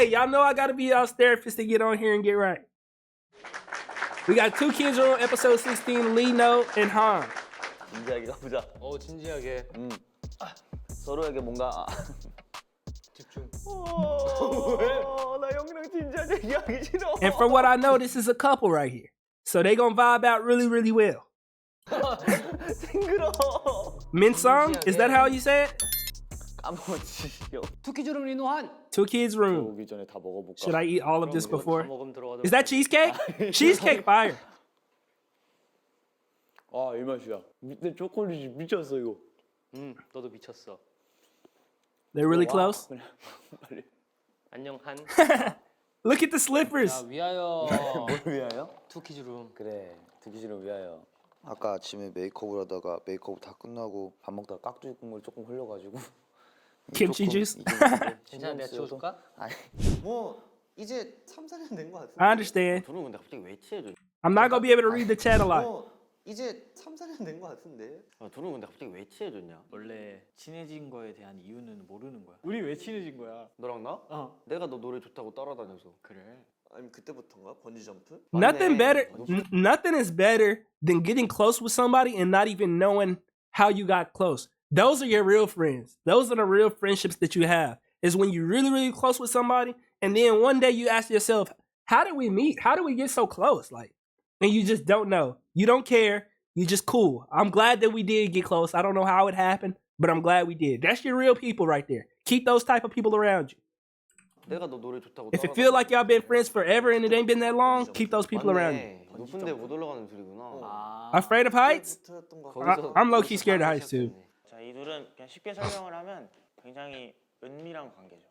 Hey, y'all know I gotta be y'all's therapist to get on here and get right. We got 2 Kids Room, episode 16, Lino and Han. 진지하게 가보자. 진지하게. 서로에게 뭔가 집중. 나 형이랑 진지하게 얘기하기 싫어. And from what I know, this is a couple right here. So they gonna vibe out really, really well. 징그러. Minsong, is that how you say it? 까먹었지요. 투키즈룸 리노한. 2 Kids Room. 오기 전에 다 먹어볼까? Should I eat all of this before? 먹으면 들어가자. Is that cheesecake? Cheesecake fire. 아, 이 맛이야. 밑에 초콜릿이 미쳤어 이거. 너도 미쳤어. They're really close. 빨리. 안녕 한. Look at the slippers. 자 위하여. 뭘 위하여? 투키즈룸. 그래, 두기씨를 위하여. 아까 아침에 메이크업을 하다가 메이크업 다 끝나고 밥 먹다가 깍두기 국물 조금 흘려가지고 Kimchi juice. 괜찮아 내가 지워줄까? 아니, 뭐 이제 3, 4년 된 것 같은데. I understand. 둘은 근데 갑자기 왜 취해져? I'm not gonna be able to read the chat a lot. 뭐 이제 3, 4년 된 것 같은데. 둘은 근데 갑자기 왜 취해졌냐? 원래 친해진 거에 대한 이유는 모르는 거야. 우리 왜 친해진 거야? 너랑 나? 내가 너 노래 좋다고 따라다녀서. 그래. 아니 그때부터인가? 번지 점프? Nothing better. Nothing is better than getting close with somebody and not even knowing how you got close. Those are your real friends. Those are the real friendships that you have. Is when you're really, really close with somebody, and then one day you ask yourself, "How did we meet? How did we get so close?" Like, and you just don't know. You don't care. You just cool. I'm glad that we did get close. I don't know how it happened, but I'm glad we did. That's your real people right there. Keep those type of people around you. 내가 너 노래 좋다고. If it feel like y'all been friends forever and it ain't been that long, keep those people around you. 높은데 못 올라가는 소리구나. Afraid of heights? 그때부터였던 것 같아. I'm low key scared of heights too. 자, 이 둘은 그냥 쉽게 설명을 하면 굉장히 은밀한 관계죠.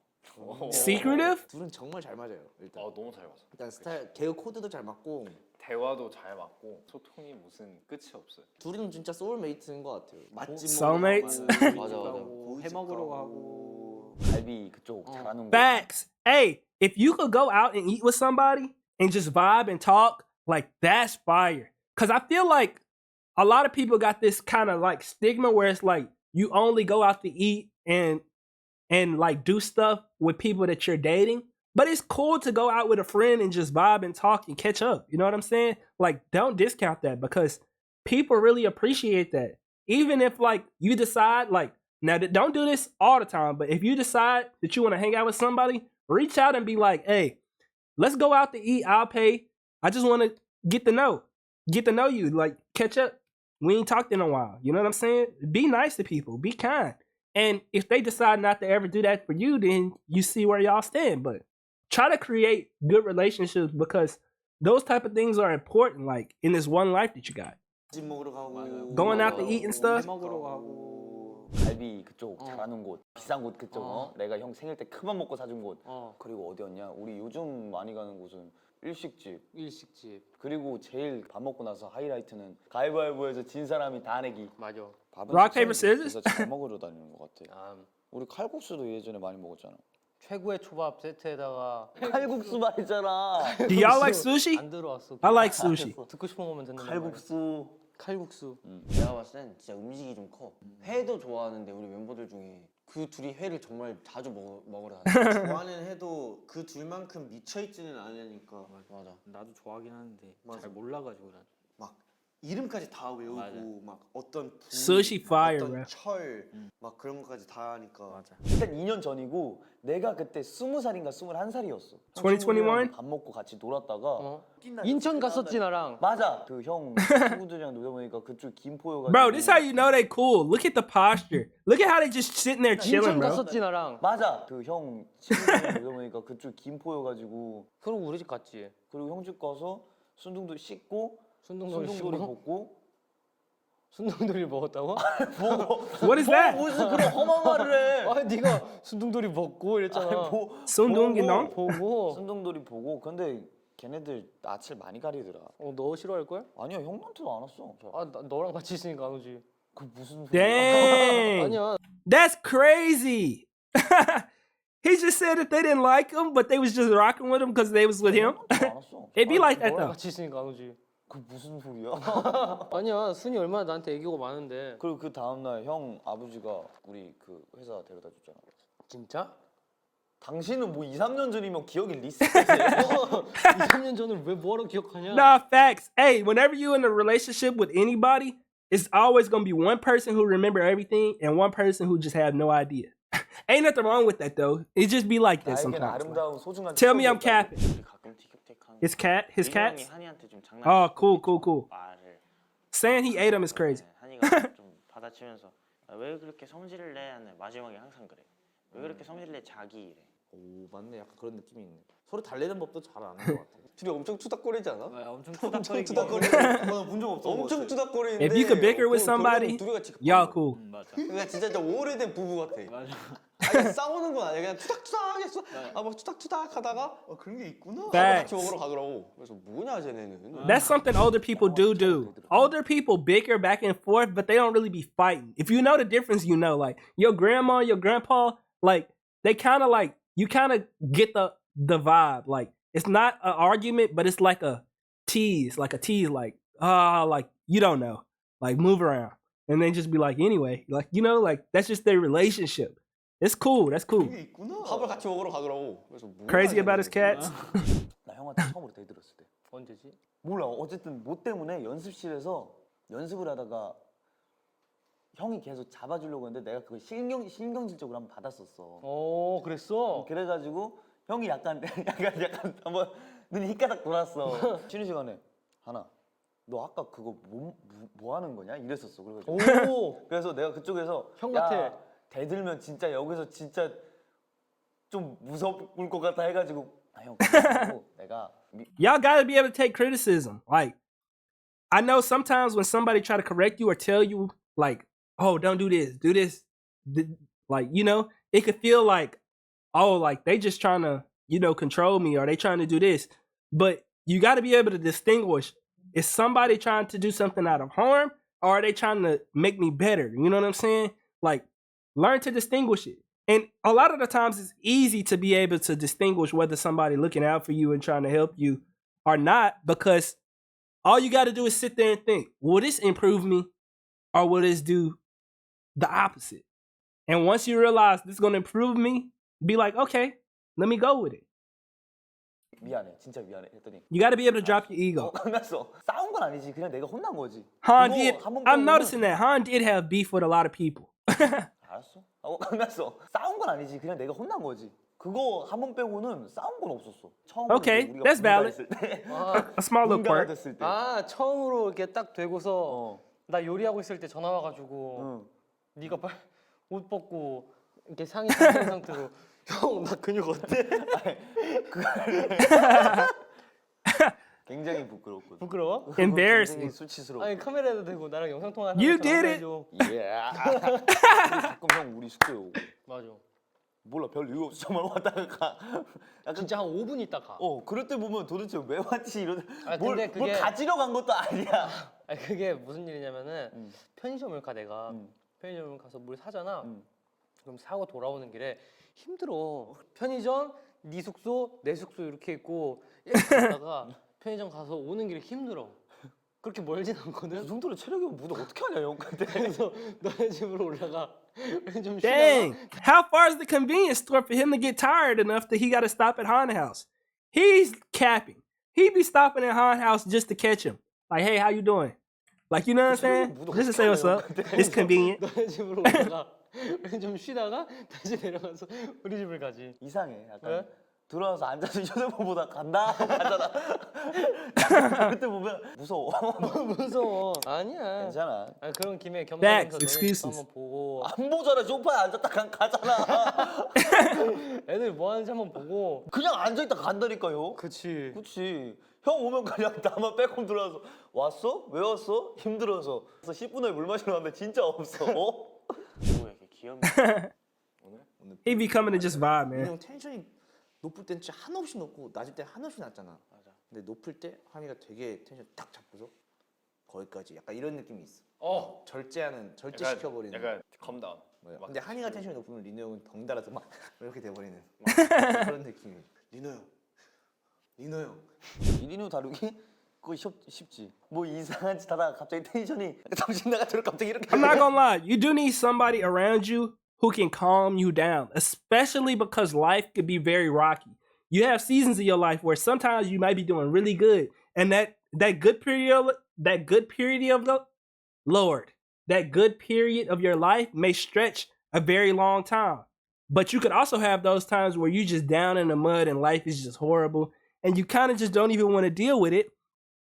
Secretive? 둘은 정말 잘 맞아요. 일단. 너무 잘 봤어. 일단 스타일 개그 코드도 잘 맞고 대화도 잘 맞고 소통이 무슨 끝이 없어요. 둘은 진짜 소울메이트인 것 같아요. 맛집 Soulmates? 맞아, 맞아. 해 먹으러 가고. 갈비 그쪽 잘하는 거. Facts. Hey, if you could go out and eat with somebody and just vibe and talk, like that's fire. Cause I feel like a lot of people got this kind of like stigma where it's like you only go out to eat and like do stuff with people that you're dating. But it's cool to go out with a friend and just vibe and talk and catch up. You know what I'm saying? Like, don't discount that because people really appreciate that. Even if like you decide like, now don't do this all the time, but if you decide that you want to hang out with somebody, reach out and be like, hey, let's go out to eat. I'll pay. I just want to get to know you, like catch up. We ain't talked in a while. You know what I'm saying? Be nice to people. Be kind. And if they decide not to ever do that for you, then you see where y'all stand. But try to create good relationships because those type of things are important, like in this one life that you got. 맛집 먹으러 가고. Going out to eat and stuff. 해 먹으러 가고. 갈비 그쪽 잘하는 곳, 비싼 곳 그쪽. 내가 형 생일 때 큰맘 먹고 사준 곳. 그리고 어디였냐? 우리 요즘 많이 가는 곳은 일식집. 그리고 제일 밥 먹고 나서 하이라이트는 가위바위보에서 진 사람이 다 내기. 맞아. 밥은 Rock, paper, scissors? 그래서 잘 먹으러 다니는 것 같아. 우리 칼국수도 예전에 많이 먹었잖아. 최고의 초밥 세트에다가 칼국수 말했잖아. Do y'all like sushi? 안 들어왔어. I like sushi. 듣고 싶은 거면 듣는 거야. 칼국수. 내가 봤을 땐 진짜 음식이 좀 커. 회도 좋아하는데 우리 멤버들 중에 그 둘이 회를 정말 자주 먹으러 다녀. 좋아하는 해도 그 둘만큼 미쳐있지는 않으니까. 맞아. 나도 좋아하긴 하는데 맞아. 잘 몰라가지고 난. 막 이름까지 다 외우고 맞아. 막 어떤 부위, Sushi fire, 어떤 bro. 철, 막 그런 것까지 다 하니까. 맞아. 일단 2년 전이고 내가 그때 20살인가 21살이었어. 2021? 밥 먹고 같이 놀았다가 인천 갔었지 나랑. 맞아. 그 형 친구들이랑 놀다 보니까 그쪽 김포여가지고. Bro, this is how you know they cool. Look at the posture. Look at how they just sitting there chilling, 인천 bro. 갔었지 나랑. 맞아. 그 형 친구들이랑 놀다 보니까 그쪽 김포여가지고. 그리고 우리 집 갔지. 그리고 형 집 가서 순둥도 씻고 순둥돌이 순둥돌이 씹고? 먹고. 순둥돌이 먹었다고? What is that? 무슨 그런 험한 말을 해. 아 네가 순둥돌이 먹고 이랬잖아. 순둥이농? 보고. 순둥돌이 보고. 근데 걔네들 낯을 많이 가리더라. 너 싫어할 걸? 아니야 형한테도 안 왔어. 너랑 같이 있으니까 안 오지. 그 무슨 소리야? Dang. 아니야. That's crazy. He just said that they didn't like him, but they was just rocking with him because they was with him. 형한테도 안 왔어. It'd be like that 너랑 though. 같이 있으니까 안 오지. 그 무슨 소리야? 아니야. 순이 얼마나 나한테 애교가 많은데. 그리고 그 다음날 형 아버지가 우리 그 회사 데려다 줬잖아. 진짜? 당신은 뭐 2, 3년 전이면 기억이 리셋되세요? 2, 3년 전을 왜 뭐하러 기억하냐? Nah, facts. Hey, whenever you in a relationship with anybody, it's always gonna be one person who remember everything and one person who just have no idea. Ain't nothing wrong with that though. It just be like that 나에겐 sometimes. 아름다운 소중한 Tell me I'm 추억이었다고. capping. 우리 가끔 티격태격 하는 His cat, his 민호 형이 cats. 한이한테 좀 장난. Oh, cool. 말을 Saying he ate them is crazy. 한이가 좀 받아치면서 아, 왜 그렇게 성질을 내? 하는 마지막에 항상 그래. 왜 그렇게 성질을 내? 자기 이래. 오 맞네 약간 그런 느낌이 있네. 서로 달래는 법도 잘 아는 것 같아. 둘이 엄청 투닥거리지 않아? 엄청 엄청 투닥거리기. 투닥거리는데 본적 없어. 엄청 투닥거리는데 If you could bicker with 그거 somebody, 결국은 둘이 같이 y'all cool. 맞아. 그러니까 진짜 오래된 부부 같아. 맞아. 아니 싸우는 건 아니야. 그냥 투닥투닥 했어. 막 투닥투닥 하다가 그런 게 있구나. 밥을 같이 Facts. 먹으러 가더라고. 그래서 뭐냐 쟤네는. That's something older people do. Older people bicker back and forth, but they don't really be fighting. If you know the difference, you know. Like your grandma, your grandpa, like they kind of like you kind of get the vibe. Like it's not an argument, but it's like a tease, like like you don't know, like move around, and then just be like anyway, like you know, like that's just their relationship. It's cool. That's cool. 그런 게 있구나. 밥을 같이 먹으러 가더라고. 그래서 뭐냐, Crazy about his 쟤네는. cats. 나 형한테 처음으로 대들었을 때. 언제지? 몰라. 어쨌든 뭐 때문에 연습실에서 연습을 하다가 형이 계속 잡아주려고 했는데 내가 그걸 신경질적으로 한번 받았었어. 어 그랬어? 그래가지고 형이 약간 한번 눈이 휘까닥 돌았어. 쉬는 시간에 하나 너 아까 그거 뭐 하는 거냐 이랬었어. 그래가지고 오 그래서 내가 그쪽에서 형 야, 같아. 대들면 진짜 여기서 진짜 좀 무서울 것 같아 해가지고 형 그래가지고 내가 Y'all gotta be able to take criticism. Like, I know sometimes when somebody try to correct you or tell you, like, oh, don't do this, do this, like, you know, it could feel like, oh, like they just trying to, you know, control me or they trying to do this. But you gotta be able to distinguish, is somebody trying to do something out of harm or are they trying to make me better? You know what I'm saying? Like, learn to distinguish it. And a lot of the times it's easy to be able to distinguish whether somebody looking out for you and trying to help you or not, because all you got to do is sit there and think, will this improve me or will this do the opposite? And once you realize this is going to improve me, be like, okay, let me go with it. 미안해 진짜 미안해 했더니 You got to be able to drop your ego. 끝났어. 싸운 건 아니지 그냥 내가 혼난 거지. Han 그거 did, 한번 I'm 빼고는- noticing that Han did have beef with a lot of people. 알았어. 끝났어. 싸운 건 아니지 그냥 내가 혼난 거지. 그거 한 번 빼고는 싸운 건 없었어. 처음으로 Okay, 우리가 that's valid. 분가했을 때, A small little 분가가 quirk. 됐을 때. 아 처음으로 이렇게 딱 되고서 어. 나 요리하고 있을 때 전화 와가지고 응. 네가 빨리 옷 벗고 이렇게 상의 상태인 상태로 형 나 근육 어때? 굉장히 부끄럽고. 부끄러워? Embarrassing. 굉장히 수치스러워. 아니 카메라에도 대고 나랑 영상 통화 You did it. 예. 가끔 형 우리 숙소에 오고. 맞아. 몰라 별 이유 없이 정말 왔다가 가. 약간 진짜 한 5분 있다 가. 그럴 때 보면 도대체 왜 왔지 이런. 아, 뭘 근데 그게- 가지러 간 것도 아니야. 아니 그게 무슨 일이냐면은 음. 편의점을 가 내가 음. 편의점을 가서 물 사잖아. 음. 그럼 사고 돌아오는 길에 힘들어. 편의점 네 숙소 내 숙소 이렇게 있고 이렇게 갔다가 편의점 가서 오는 길에 힘들어. 그렇게 멀진 않거든. 그 정도로 체력이 무도 어떻게 하냐 형 그때. 그래서 너네 집으로 올라가. 좀 Dang. 쉬다가 How far is the convenience store for him to get tired enough that he got to stop at Han House? He's capping. He be stopping at Han House just to catch him. Like, hey, how you doing? Like, you know what I'm saying? Just to say what's up. It's convenient. 너네 집으로 올라가. 좀 쉬다가 다시 내려가서 우리 집을 가지. 이상해. 약간 왜? 들어와서 앉아서 휴대폰 보다 간다 하고 가잖아. 그때 보면 무서워. 무서워. 아니야. 괜찮아. 아니 그런 김에 Facts, 겸사겸사 너네 집도 excuses. 한번 보고 안 보잖아. 소파에 앉았다 가잖아. 애들 뭐 하는지 한번 보고. 그냥 앉아있다 간다니까요. 그치. 그치. 형 오면 그냥 나만 빼꼼 들어와서 왔어? 왜 왔어? 힘들어서. 그래서 10분 후에 물 마시러 왔는데 진짜 없어. 뭐 이렇게 귀엽네. 오늘 He be coming to just vibe, man. 형 텐션이 높을 땐 진짜 한없이 높고 낮을 때 한없이 낮잖아. 맞아. 근데 높을 때 하미가 되게 텐션 딱 잡고서 거기까지 약간 이런 느낌이 있어. 절제시켜버리는. 약간 컴다운. 뭐야. 근데 한이가 텐션이 높으면 리노 형은 덩달아서 막 이렇게 돼버리는 그런 느낌이. 리노 형. 이리누 다루기? 그거 쉽지. 뭐 이상한 짓 하다가 갑자기 텐션이 정신 나가처럼 갑자기 이렇게. I'm not gonna lie. You do need somebody around you who can calm you down, especially because life could be very rocky. You have seasons of your life where sometimes you might be doing really good, and that good period of your life may stretch a very long time. But you could also have those times where you just down in the mud and life is just horrible, and you kind of just don't even want to deal with it.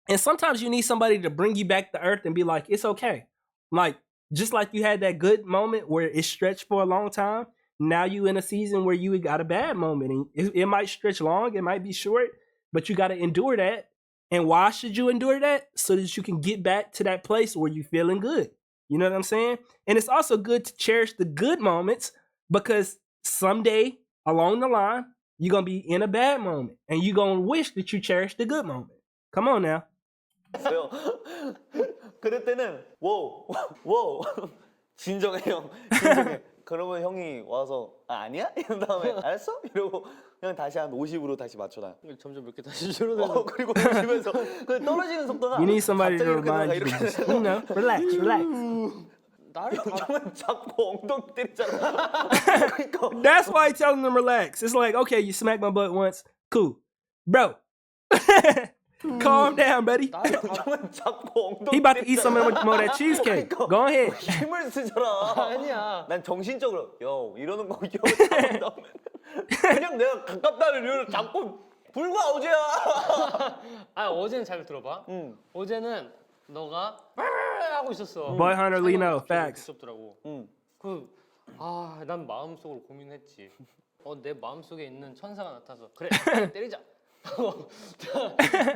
And sometimes you need somebody to bring you back to earth and be like, it's okay. Like, just like you had that good moment where it stretched for a long time, now you in a season where you got a bad moment. And it might stretch long, it might be short, but you got to endure that. And why should you endure that? So that you can get back to that place where you're feeling good. You know what I'm saying? And it's also good to cherish the good moments, because someday along the line, you're going to be in a bad moment and you're going to wish that you cherished the good moment. Come on now. 있어요. 그럴 때는 워 진정해 형 진정해. 그러면 형이 와서 아니야? 이런 다음에 알았어? 이러고 그냥 다시 한 50으로 다시 맞춰놔. 점점 이렇게 다시 줄어들고 그리고 보시면서 그 떨어지는 속도가 You need somebody to 갑자기 remind 이렇게 you. 되다가 Just, you know, relax. 나를 형은 자꾸 엉덩이 때리잖아. 그러니까 That's why I tell them to relax. It's like, okay, you smacked my butt once. Cool. Bro. Calm down, buddy. 형은 자꾸 엉덩이 He about to eat some more of that cheesecake. Go ahead. 힘을 쓰잖아. 아니야. 난 정신적으로 이러는 거 잡았다. 그냥 내가 가깝다는 이유로 자꾸 불과 어제야. 어제는 잘 들어봐. 어제는 너가 하고 있었어. Boy Hunter Lino, facts. 무섭더라고. 난 마음속으로 고민했지. 내 마음속에 있는 천사가 나타나서 그래 때리자.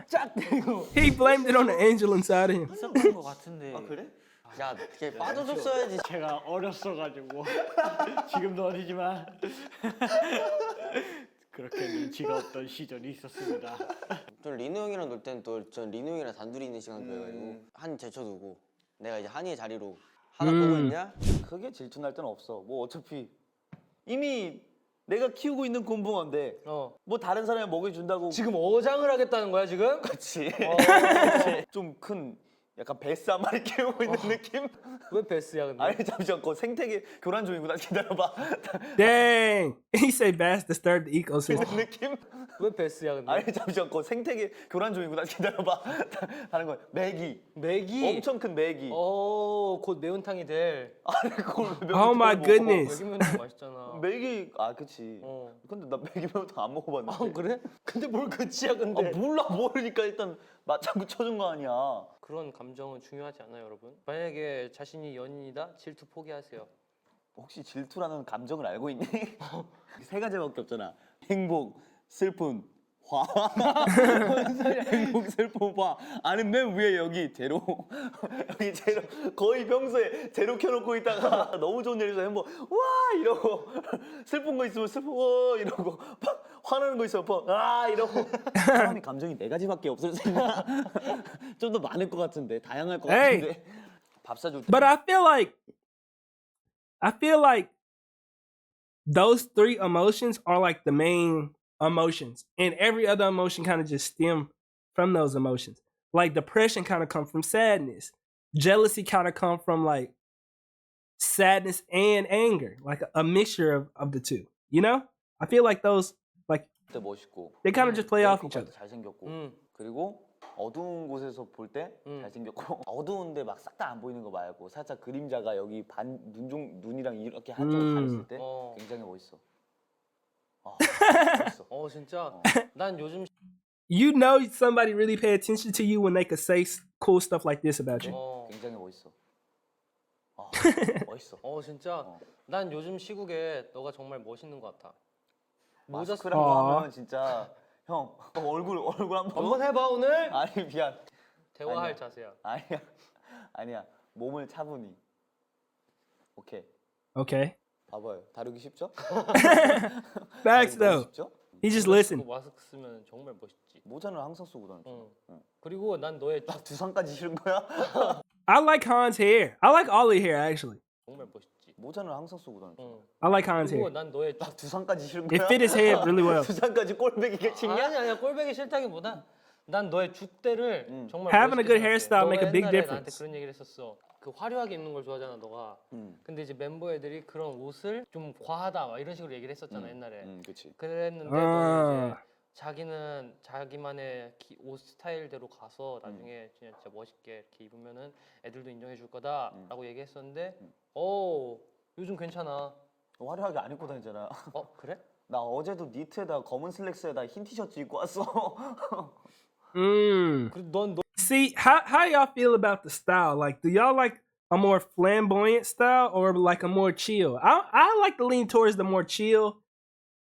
쫙 때리고. He blamed it on the angel inside of him. 있었던 것 같은데. 그래? 야, 걔 빠져줬어야지. 제가 어렸어가지고 지금도 어리지만 그렇게 눈치가 없던 시절이 있었습니다. 전 리노 형이랑 놀 때는 또 전 리노 형이랑 단둘이 있는 시간 좋아해가지고 한 제쳐두고 내가 이제 한이의 자리로 하나 보고 있냐? 그게 질투날 때는 없어. 뭐 어차피 이미 내가 키우고 있는 곤붕어인데 뭐 다른 사람이 먹여준다고 지금 어장을 하겠다는 거야 지금? 그렇지. 좀 큰 약간 베스 한 마리 키우고 있는 느낌? 왜 베스야 근데? 아니 잠시만 그거 생태계 교란 중이구나. 기다려봐. Dang. He said bass disturbed the ecosystem. 느낌? 왜 베스야 근데? 아니 잠시만 그거 생태계 교란 중이구나. 기다려봐. 다른 거 메기. 메기? 엄청 큰 메기. 곧 매운탕이 될. 아니 그걸 왜 Oh my goodness. 메기 매운탕 맛있잖아. 메기 그치. 근데 나 메기 매운탕 안 먹어봤는데. 그래? 근데 뭘 그치야 근데? 몰라 모르니까 일단 맞장구 쳐준 거 아니야. 그런 감정은 중요하지 않아요 여러분. 만약에 자신이 연인이다? 질투 포기하세요. 혹시 질투라는 감정을 알고 있니? 세 가지밖에 없잖아. 행복, 슬픔, 화. 행복, 슬픔, 화. 아는 맨 위에 여기 제로. 여기 제로. 거의 평소에 제로 켜놓고 있다가 너무 좋은 일 있으면 행복 와 이러고 슬픈 거 있으면 슬퍼 와 이러고 화나는 거 있으면 이러고. 사람이 감정이 네 가지밖에 없을 수 있나? 좀 더 많을 것 같은데 다양할 것 Hey. 같은데. 밥 사줄 때. But I feel like those three emotions are like the main emotions, and every other emotion kind of just stem from those emotions. Like depression kind of come from sadness. Jealousy kind of come from like sadness and anger, like a mixture of the two. You know? I feel like those like 때 멋있고. they kind of just play off each other. 잘생겼고. 그리고 어두운 곳에서 볼 때 잘생겼고 어두운데 막 싹 다 안 보이는 거 말고 살짝 그림자가 여기 반 눈이랑 이렇게 한쪽으로 가렸을 때 굉장히 멋있어. 멋있어. 진짜. 난 요즘 You know somebody really pay attention to you when they could say cool stuff like this about you. 굉장히 멋있어. 멋있어. 진짜. 난 요즘 시국에 너가 정말 멋있는 것 같아. 마스크랑 거 하면 진짜 형 얼굴 한번 해봐 오늘. 아니 미안. 대화할 아니야. 자세야. 아니야. 몸을 차분히. 오케이. Okay. 봐봐요. 다루기 쉽죠? Facts 다루기 though. 쉽죠? He just listened. 마스크 쓰면 정말 멋있지. 모자는 항상 쓰고 다녔죠. 그리고 난 너의 두상까지 싫은 거야? I like Han's hair. I like all the hair actually. 정말 멋있지. 모자는 항상 쓰고 다녔죠. I like Han's 그리고 hair. 난 너의 두상까지 싫은 It 거야? fit his head really well. 두상까지 꼴배기가 칭냐? 아니야 꼴배기 싫다기보다 난 너의 줏대를 정말 Having a good 멋있게 hairstyle 생각해. make a big 너가 옛날에 difference. 나한테 그런 얘기를 했었어. 그 화려하게 입는 걸 좋아하잖아 너가. 근데 이제 멤버 애들이 그런 옷을 좀 과하다 막 이런 식으로 얘기를 했었잖아 옛날에. 그치. 그랬는데 너는 이제 자기는 자기만의 옷 스타일대로 가서 나중에 진짜 멋있게 이렇게 입으면은 애들도 인정해 줄 거다라고 얘기했었는데 요즘 괜찮아. 화려하게 안 입고 다니잖아. 그래? 나 어제도 니트에다 검은 슬랙스에다 흰 티셔츠 입고 왔어. 넌 See, how y'all feel about the style? Like, do y'all like a more flamboyant style or like a more chill? I like to lean towards the more chill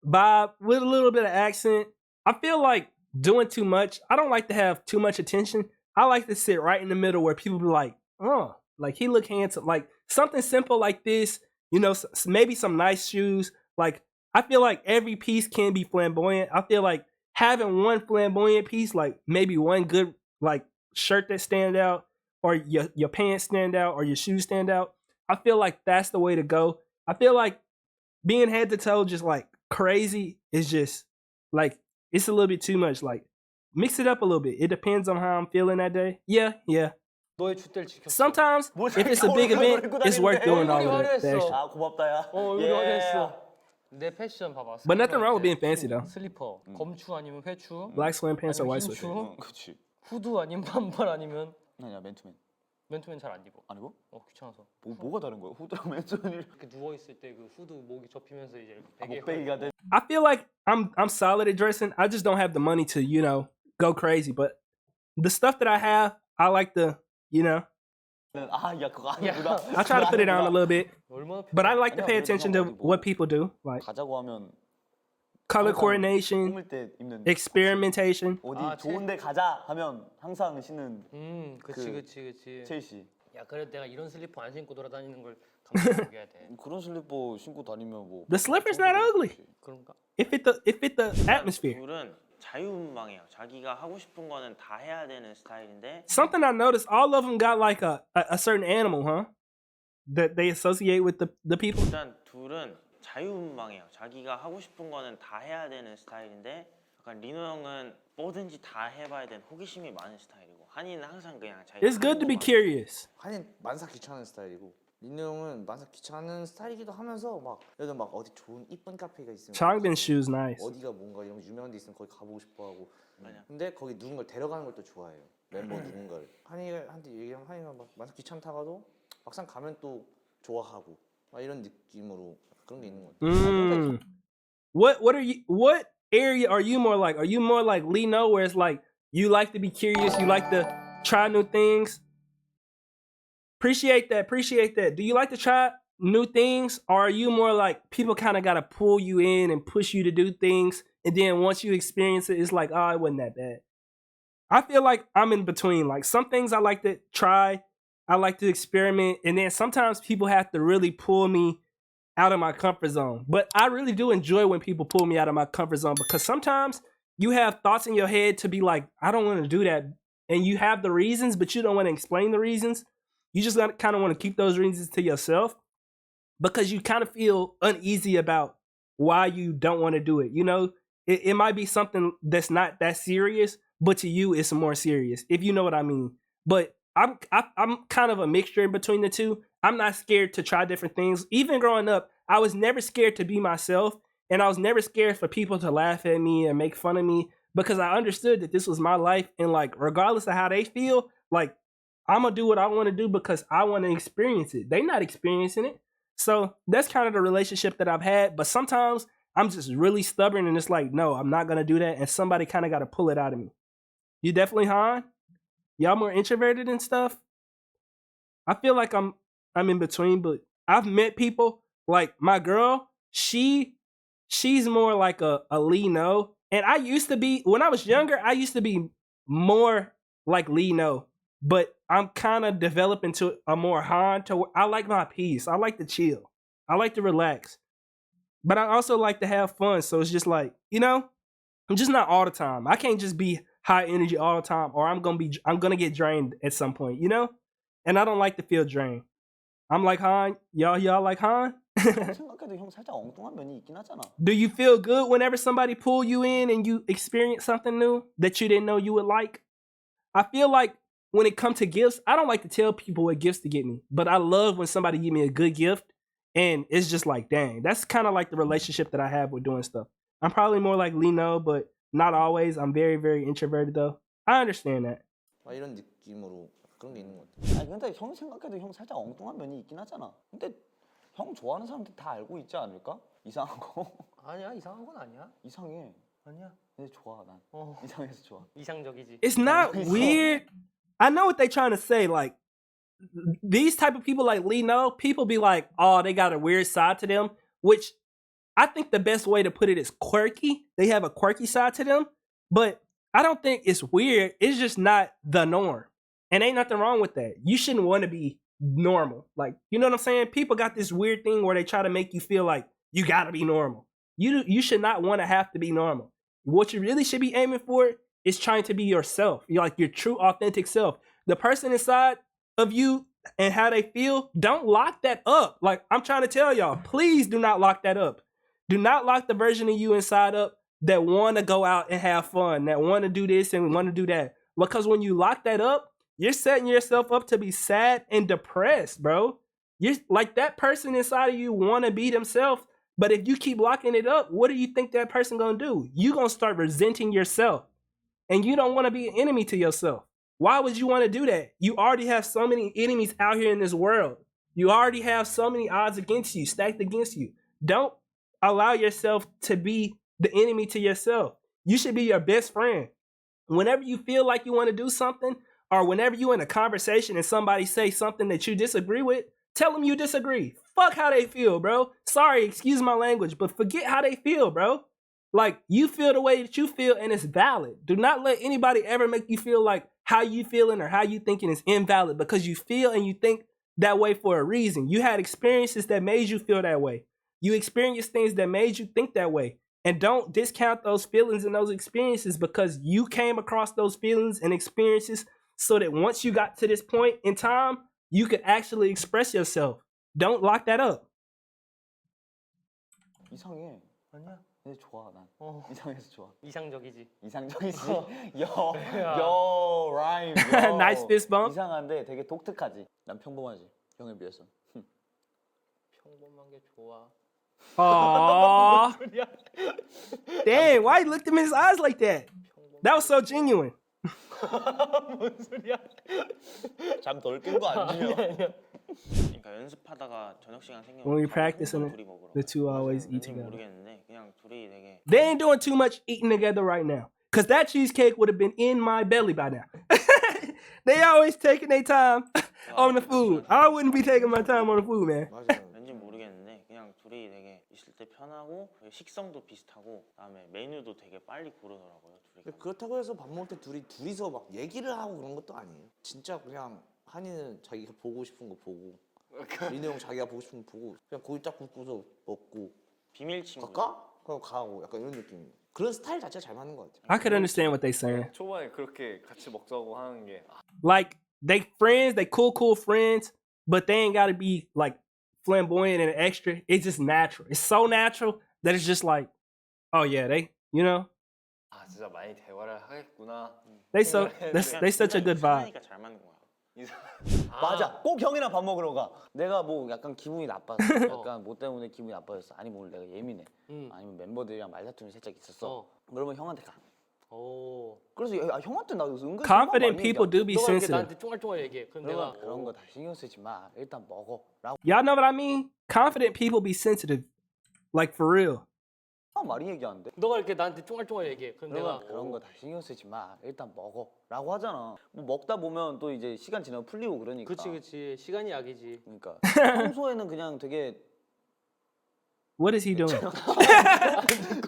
vibe with a little bit of accent. I feel like doing too much. I don't like to have too much attention. I like to sit right in the middle where people be like, oh, like he look handsome. Like something simple like this, you know, maybe some nice shoes. Like I feel like every piece can be flamboyant. I feel like having one flamboyant piece, like maybe one good like shirt that stand out, or your pants stand out, or your shoes stand out. I feel like that's the way to go. I feel like being head to toe just like crazy is just like it's a little bit too much. Like mix it up a little bit. It depends on how I'm feeling that day. Yeah. 너의 줏대를 지켰어. Sometimes if it's a big event, it's worth doing all of that. 화려했어. extra. 아 고맙다 야. 얼굴이 화려했어. 내 패션 봐봐. But nothing wrong with being 스키니할 때 fancy though. 슬리퍼, 검추 아니면 회추, Black slim pants or 아니면 white 흰 sweater. 추, 그치. 후드 아니면 반팔 아니면 아니야 맨투맨. 맨투맨 잘 안 입어. 안 입어? 귀찮아서. 뭐가 다른 거야? 후드랑 맨투맨이 이렇게 누워 있을 때 그 후드 목이 접히면서 이제 이렇게 베개. 목베이가 돼. I feel like I'm solid at dressing. I just don't have the money to, you know, go crazy. But the stuff that I have, I like to, you know, 아야 그거 아니구나. I try to put it on a little bit. 얼마나 But I like to 아니야, pay 그래도 attention 형 to 어디 뭐 what people do, like 가자고 하면 color 항상 coordination, 꾸밀 때 입는 experimentation. 어디 아, 좋은데 가자 하면 항상 신는 그치. 첼시. 야, 그래도 내가 이런 슬리퍼 안 신고 돌아다니는 걸 감사해줘야 돼. 그런 슬리퍼 신고 다니면 뭐 The slipper's not ugly. 그런가? It fit the atmosphere. 둘은 자유분방해요. 자기가 하고 싶은 거는 다 해야 되는 스타일인데 Something I noticed, all of them got like a certain animal, huh? That they associate with the people. 일단 둘은 자유분방해요. 자기가 하고 싶은 거는 다 해야 되는 스타일인데 약간 리노 형은 뭐든지 다 해봐야 되는 호기심이 많은 스타일이고 한이는 항상 그냥 자기가 It's good to be 하는 것만. curious. 한이 만사 귀찮은 스타일이고 민우 형은 만사 귀찮은 스타일이기도 하면서 막 예를 들어 막 어디 좋은 이쁜 카페가 있으면 Changbin shoes nice. 어디가 뭔가 이런 유명한 데 있으면 거기 가보고 싶어하고 맞아. 근데 거기 누군가를 데려가는 걸 또 좋아해요 멤버 누군가를 한이한테 얘기하면 한이가 막 만사 귀찮다가도 막상 가면 또 좋아하고 막 이런 느낌으로 그런 게 있는 것 같아요. What area are you more like? Are you more like Lino, where it's like you like to be curious, you like to try new things? Appreciate that. Do you like to try new things, or are you more like people kind of gotta pull you in and push you to do things, and then once you experience it, it's like, oh, it wasn't that bad. I feel like I'm in between. Like some things I like to try, I like to experiment, and then sometimes people have to really pull me out of my comfort zone. But I really do enjoy when people pull me out of my comfort zone, because sometimes you have thoughts in your head to be like, I don't want to do that. And you have the reasons, but you don't want to explain the reasons. You just kind of want to keep those reasons to yourself because you kind of feel uneasy about why you don't want to do it. You know, it might be something that's not that serious, but to you, it's more serious, if you know what I mean. But I'm kind of a mixture in between the two. I'm not scared to try different things. Even growing up, I was never scared to be myself, and I was never scared for people to laugh at me and make fun of me, because I understood that this was my life, and like regardless of how they feel, like I'm gonna do what I want to do because I want to experience it. They're not experiencing it. So that's kind of the relationship that I've had. But sometimes I'm just really stubborn, and it's like, no, I'm not gonna do that, and somebody kind of got to pull it out of me. You definitely, Han? Y'all more introverted and stuff? I feel like I'm in between, but I've met people like my girl. She's more like a Lino, and I used to be, when I was younger, I used to be more like Lino, but I'm kind of developing to a more Han. To I like my peace. I like to chill. I like to relax, but I also like to have fun. So it's just like, you know, I'm just not all the time. I can't just be high energy all the time, or I'm gonna get drained at some point, you know? And I don't like to feel drained. I'm like Han. Y'all like Han? 생각해도 형 살짝 엉뚱한 면이 있긴 하잖아. Do you feel good whenever somebody pull you in and you experience something new that you didn't know you would like? I feel like when it comes to gifts, I don't like to tell people what gifts to get me, but I love when somebody give me a good gift, and it's just like, dang, that's kind of like the relationship that I have with doing stuff. I'm probably more like Lino, but not always. I'm very, very introverted though. I understand that. 막 이런 느낌으로 그런 게 있는 것 같아. 아니 근데 형이 생각해도 형 살짝 엉뚱한 면이 있긴 하잖아. 근데 형 좋아하는 사람들 다 알고 있지 않을까? 이상한 거. 아니야, 이상한 건 아니야. 이상해. 아니야. 근데 좋아 난. 이상해서 좋아. 이상적이지. It's not weird. I know what they're trying to say. Like these type of people like Lino, people be like, oh, they got a weird side to them, which I think the best way to put it is quirky. They have a quirky side to them, but I don't think it's weird. It's just not the norm. And ain't nothing wrong with that. You shouldn't want to be normal. Like, you know what I'm saying? People got this weird thing where they try to make you feel like you got to be normal. You should not want to have to be normal. What you really should be aiming for is trying to be yourself. You're like your true, authentic self. The person inside of you and how they feel, don't lock that up. Like, I'm trying to tell y'all, please do not lock that up. Do not lock the version of you inside up that want to go out and have fun, that want to do this and want to do that. Because when you lock that up, you're setting yourself up to be sad and depressed, bro. You're like, that person inside of you want to be themselves, but if you keep locking it up, what do you think that person gonna do? You gonna start resenting yourself, and you don't want to be an enemy to yourself. Why would you want to do that? You already have so many enemies out here in this world. You already have so many odds against you, stacked against you. Don't allow yourself to be the enemy to yourself. You should be your best friend. Whenever you feel like you want to do something, or whenever you're in a conversation and somebody say something that you disagree with, tell them you disagree. Fuck how they feel, bro. Sorry, excuse my language, but forget how they feel, bro. Like, you feel the way that you feel and it's valid. Do not let anybody ever make you feel like how you feeling or how you thinking is invalid, because you feel and you think that way for a reason. You had experiences that made you feel that way. You experienced things that made you think that way. And don't discount those feelings and those experiences, because you came across those feelings and experiences so that once you got to this point in time, you could actually express yourself. Don't lock that up. 이상해. 아니야. 근데 좋아 난. 이상해서 좋아. 이상적이지. 이상적이지. 요 라임. 요. Nice fist bump. 이상한데 되게 독특하지. 난 평범하지. 형에 비해서. 평범한 게 좋아. Aww. Damn, why you looked him in his eyes like that? That was so genuine. 뭔 소리야? 잠 덜 깬 거 아니야? 그러니까 연습하다가 저녁 시간 생기면 When we 밥 practicing 둘이 it, 먹으러 the two always eat 왠지 together. 모르겠는데 그냥 둘이 되게 They ain't doing too much eating together right now, because that cheesecake would have been in my belly by now. They always taking their time on the food. I wouldn't be taking my time on the food, man. 맞아요. 왠지 모르겠는데 그냥 둘이 되게 있을 때 편하고 식성도 비슷하고 그다음에 메뉴도 되게 빨리 고르더라고요. 둘이. 근데 그렇다고 해서 밥 먹을 때 둘이서 막 얘기를 하고 그런 것도 아니에요. 진짜 그냥 한이는 자기가 보고 싶은 거 보고, 리노 형 자기가 보고 싶은 거 보고, 그냥 고기 딱 굽고서 먹고 비밀 친구. 갈까? 그럼 가고 약간 이런 느낌. 그런 스타일 자체가 잘 맞는 것 같아요. I could understand what they saying. 초반에 그렇게 같이 먹자고 하는 게 Like, they friends, they cool friends, but they ain't gotta be like flamboyant and extra. It's just natural. It's so natural that it's just like, oh yeah, they, you know, 아 진짜 많이 대화를 하겠구나. they such a good vibe. 하니까 잘 맞는 거야. 맞아. 꼭 형이랑 밥 먹으러 가. 내가 뭐 약간 기분이 나빴어. 약간 뭐 때문에 기분이 나빠졌어. 아니면 오늘 내가 예민해. 아니면 멤버들이랑 말다툼이 살짝 있었어. 그러면 형한테 가. 오. 그래서 형한테 나 은근 Confident people do be 너가 이렇게 sensitive. 나한테 쫑알쫑알 얘기해. 그럼 내가 그런 거 다 신경 쓰지 마. 일단 먹어. 라고 Y'all know what I mean? Confident people be sensitive. Like, for real. 많이 얘기하는데. 너가 이렇게 나한테 쫑알쫑알 얘기해. 그럼 내가 그런 거 다 신경 쓰지 마. 일단 먹어. 라고 하잖아. 뭐 먹다 보면 또 이제 시간 지나면 풀리고 그러니까. 그치 시간이 약이지. 그러니까 평소에는 그냥 되게 What is he doing?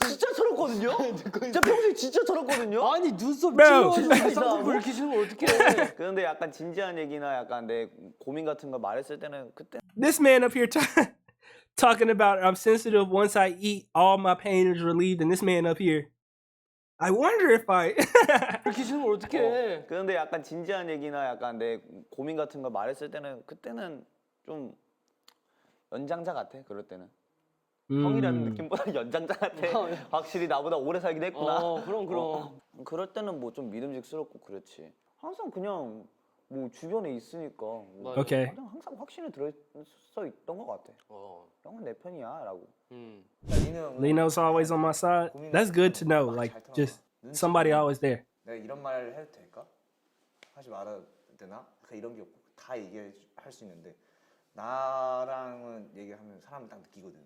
진짜 저렇거든요? 진짜 평소에 진짜 저렇거든요? 아니 눈썹 Bro. 찔러가지고 쌍꺼풀 이렇게 지으면 어떡해. 그런데 약간 진지한 얘기나 약간 내 고민 같은 거 말했을 때는 그때 This man up here talking about I'm sensitive once I eat, all my pain is relieved, and this man up here, I wonder if I. 이렇게 지으면 어떡해. 그런데 약간 진지한 얘기나 약간 내 고민 같은 거 말했을 때는 그때는 좀 연장자 같아. 그럴 때는 형이라는 느낌보다 연장자 같아. 확실히 나보다 오래 살긴 했구나. 그럼. 그럴 때는 뭐 좀 믿음직스럽고 그렇지. 항상 그냥 뭐 주변에 있으니까 뭐 맞아. Okay. 그냥 항상 확신이 들어서 있던 것 같아. 형은 내 편이야라고. Lino's always on my side. That's good to know. Like just somebody always there. 내가 이런 말 해도 될까? 하지 말아야 되나? 이런 게 없고 다 얘기할 수 있는데 나랑은 얘기하면 사람은 딱 느끼거든.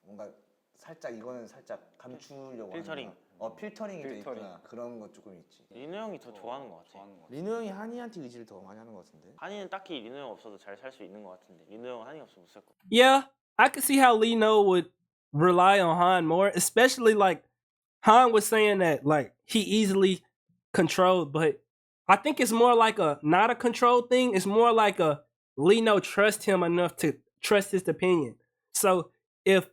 뭔가 살짝 이거는 살짝 감추려고 필터링. 하는 거야. 필터링이 돼 있구나. 그런 거 조금 있지. 리노 형이 더 좋아하는 것 같아. 민우 형이 한이한테 의지를 더 많이 하는 것 같은데. 한이는 딱히 리노 형 없어도 잘 살 수 있는 것 같은데 리노 형 한이 없으면 못 살 거. Yeah, I could see how Lino would rely on Han more, especially like Han was saying that like he easily controlled, but I think it's more like a not a control thing. It's more like a Lino trust him enough to trust his opinion. So if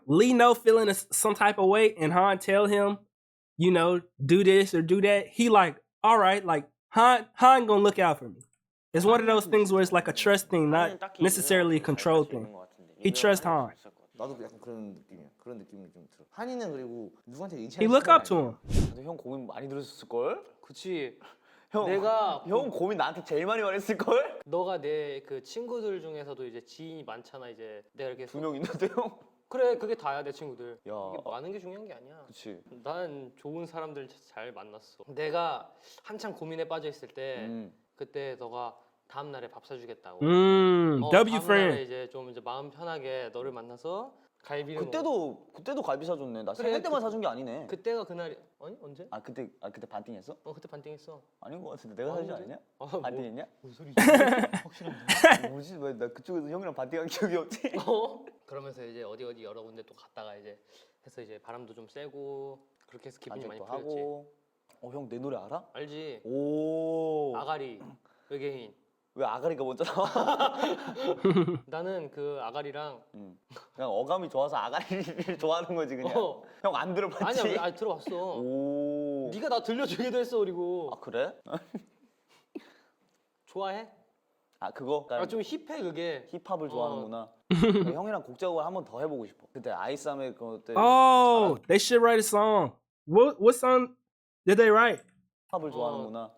Lino feeling some type of way and Han tell him, you know, do this or do that, he like, all right, like Han gonna look out for me. It's one of those things where it's like a trust thing, not necessarily a control thing. He trusts Han. 나도 약간 그런 느낌이야. 그런 느낌이 좀 들어. 한이는 그리고 누구한테 He 의지할 look up to him. 나도 형 고민 많이 들었을 걸. 그치. 형 형 고민 나한테 제일 많이 말했을 걸. 너가 내 그 친구들 중에서도 이제 지인이 많잖아. 이제 내가 이렇게 2명 있는데 형. 그래 그게 다야 내 친구들. 야. 이게 많은 게 중요한 게 아니야. 그렇지. 난 좋은 사람들 잘 만났어. 내가 한창 고민에 빠져 있을 때 그때 너가 다음 날에 밥 사주겠다고. W 다음 날에 friend. 이제 좀 이제 마음 편하게 너를 만나서 갈비를 그때도 갈비 사줬네. 나 그래, 생일 때만 사준 게 아니네. 그때가 그날이 아니 언제? 그때 반띵했어? 그때 반띵했어. 아닌 것 같은데 내가 사준 거 아니냐? 뭐, 반띵했냐? 무슨 소리지? 뭐지? 왜 나 그쪽에서 형이랑 반띵한 기억이 없지? 그러면서 이제 어디 여러 군데 또 갔다가 이제 해서 이제 바람도 좀 쐬고 그렇게 해서 기분이 많이 반띵도 풀렸지. 하고. 형 내 노래 알아? 알지? 오. 아가리 외계인. 왜 아가리가 먼저 나와? 나는 그 아가리랑 그냥 어감이 좋아서 아가리를 좋아하는 거지 그냥. 형 안 들어봤지? 아니야 들어봤어. 오. 네가 나 들려주기도 했어 그리고. 아 그래? 좋아해? 그거? 좀 힙해 그게. 힙합을 좋아하는구나. 형이랑 곡 작업을 한 번 더 해보고 싶어. 그때 아이스함의 그때 Oh, they should write a song. What song did they write? 힙합을 좋아하는구나.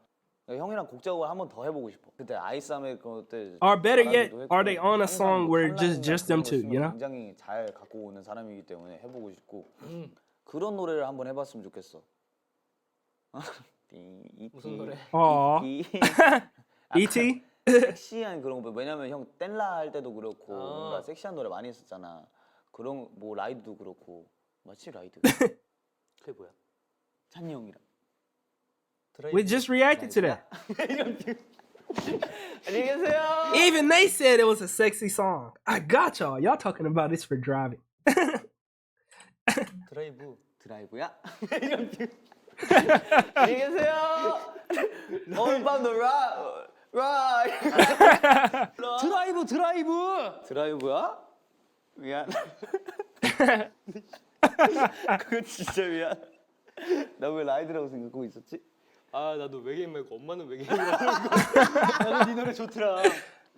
형이랑 곡 작업을 한 번 더 해보고 싶어. 그때 아이스함의 그때 Or better yet, 바람이도 했고, are they on a 항상 song 뭐 where 컬라인이나 just them 그런 거 two, 쓰면 you know? 굉장히 잘 갖고 오는 사람이기 때문에 해보고 싶고 그런 노래를 한번 해봤으면 좋겠어. 무슨 노래? Aw. E.T. 섹시한 그런 거 왜냐면 형 뗄라 할 때도 그렇고 뭔가 섹시한 노래 많이 했었잖아. 그런 뭐 라이드도 그렇고 맞지 라이드. 그게 뭐야? 찬이 형이랑. We just reacted to that. 안녕히 계세요. Even they said it was a sexy song. I got y'all. Y'all talking about this for driving. 드라이브야? 안녕히 계세요. All about the ride. 드라이브야? 미안. 그거 진짜 미안. 나 왜 라이드라고 생각하고 있었지? 나도 외계인 말고 엄마는 외계인이라고. 나는 네 노래 좋더라.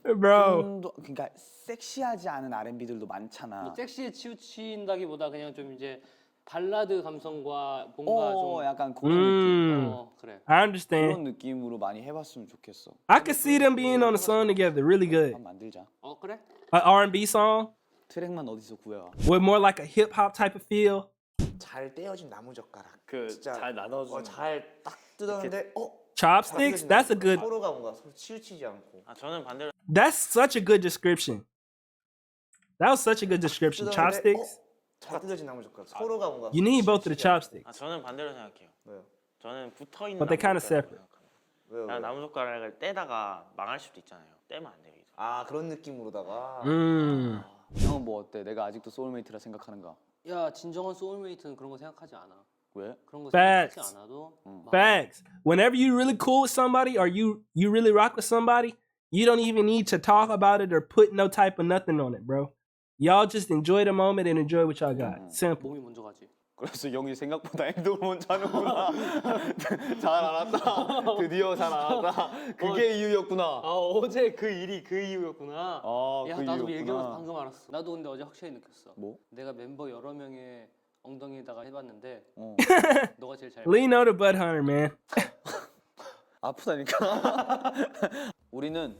Bro. 그러니까 섹시하지 않은 R&B들도 많잖아. 뭐 섹시에 치우친다기보다 그냥 좀 이제 발라드 감성과 뭔가 좀 약간 그런 느낌. 그래. I understand. 그런 느낌으로 많이 해봤으면 좋겠어. I could see them being on a song together really good. 한번 만들자. 그래? An R&B song 트랙만 어디서 구해와? with more like a hip hop type of feel. 잘 떼어진 나무 젓가락. 그 잘 나눠주는. 잘 딱 뜯었는데 Chopsticks? That's a good. 서로가 뭔가 서로 치우치지 않고. 저는 반대로 That's such a good description. That was such a good description. Chopsticks. 잘 뜯어진 나무 젓가락. 서로가 뭔가. You need both of the chopsticks. 저는 반대로 생각해요. 왜요? 저는 붙어 있는. But they kind of separate. 왜요? 나무젓가락을 떼다가 망할 수도 있잖아요. 떼면 안 돼요. 그런 느낌으로다가. 형은 뭐 어때? 내가 아직도 소울메이트라 생각하는가? 야 진정한 소울메이트는 그런 거 생각하지 않아. 왜? 그런 거 Facts. 생각하지 않아도. Facts. Whenever you really cool with somebody or you really rock with somebody, you don't even need to talk about it or put no type of nothing on it, bro. Y'all just enjoy the moment and enjoy what y'all got. Simple. 몸이 먼저 가지. 그래서 형이 생각보다 행동을 먼저 하는구나. 잘 알았다. 드디어 잘 알았다. 그게 이유였구나. 어제 그 일이 그 이유였구나. 야 그 나도 이유였구나. 얘기하면서 방금 알았어. 나도 근데 어제 확실히 느꼈어. 뭐? 내가 멤버 여러 명의 엉덩이에다가 해봤는데 너가 제일 잘. Lino the butt hunter, man. 아프다니까. 우리는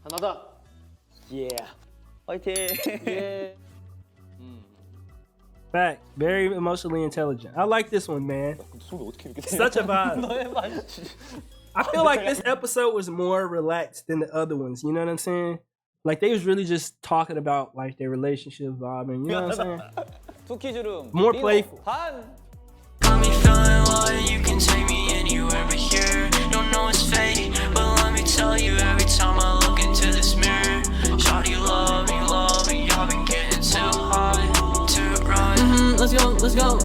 하나다. 화이팅. Fact. Very emotionally intelligent. I like this one, man. Such a vibe. I feel like this episode was more relaxed than the other ones. You know what I'm saying? Like they was really just talking about like their relationship vibing. You know what I'm saying? 투키즈룸. More playful. 반. Got me feeling like you can take me anywhere but here. Don't know it's fate, but let me tell you every time I look into this mirror. Shawty, love me, y'all been getting too high, too right. Let's go, let's go.